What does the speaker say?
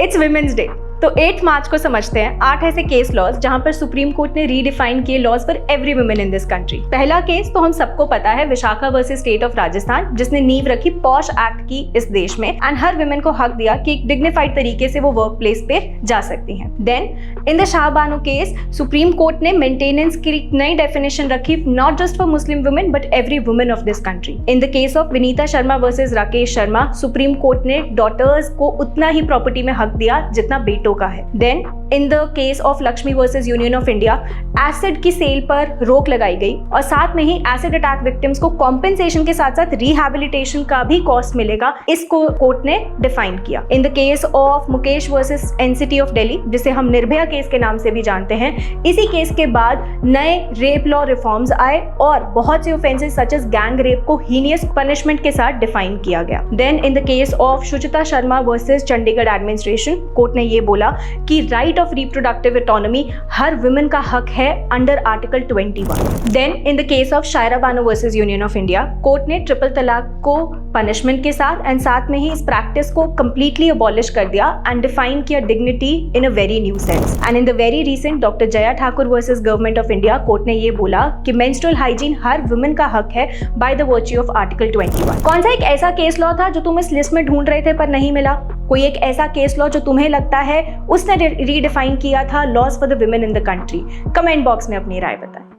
It's women's day. तो 8 मार्च को समझते हैं 8 ऐसे केस लॉज जहां पर सुप्रीम कोर्ट ने रीडिफाइन किए laws for every women in this country. पहला केस तो हम सबको पता है, Vishakha versus state of Rajasthan, जिसने नींव रखी पॉश एक्ट की इस देश में एंड हर वुमेन को हक दिया कि एक डिग्निफाइड तरीके से वो वर्क प्लेस पे जा सकती हैं। Then in the Shah Bano case supreme court ने मेंटेनेंस की नई डेफिनेशन रखी, not just for Muslim women but every women of this country. In the case of Vinita Sharma versus Rakesh Sharma, supreme court ने डॉटर्स को उतना ही प्रॉपर्टी में हक दिया जितना बेटों का है। Then in the case of Lakshmi versus union of India, acid की सेल पर रोक लगाई गई और साथ में ही एसिड अटैक विक्टिम्स को कॉम्पेंसेशन के साथ साथ रिहैबिलिटेशन का भी कॉस्ट मिलेगा, इसको कोर्ट ने डिफाइन किया। इन the case of Mukesh versus NCT of Delhi, जिसे हम निर्भया केस के नाम से भी जानते हैं, इसी केस के बाद नए रेप लॉ रिफॉर्म्स आए और बहुत से offences such as gang rape को हीनियस पनिशमेंट के साथ डिफाइन किया गया। Then in the case of Shuchita Sharma versus Chandigarh administration, court ने ये बोला कि राइट ऑफ रिप्रोडक्टिव ऑटोनॉमी हर वुमेन का हक है under article 21। Then in the case of Shayara Bano versus union of India, court ने ट्रिपल तलाक को पनिशमेंट के साथ एंड साथ में ही इस प्रैक्टिस को कंप्लीटली अबॉलिश कर दिया एंड डिफाइन किया dignity in a very new sense. And in the very recent doctor Jaya Thakur versus government of India, court ने ये बोला कि मेंस्ट्रुअल हाइजीन हर वुमेन का हक है by the virtue of article 21। कौन सा एक ऐसा केस लॉ था जो तुम इस लिस्ट में ढूंढ रहे थे पर नहीं मिला? कोई एक ऐसा केस लॉ जो तुम्हें लगता है उसने रीडिफाइन किया था laws for the women in the country? Comment box में अपनी राय बताएं।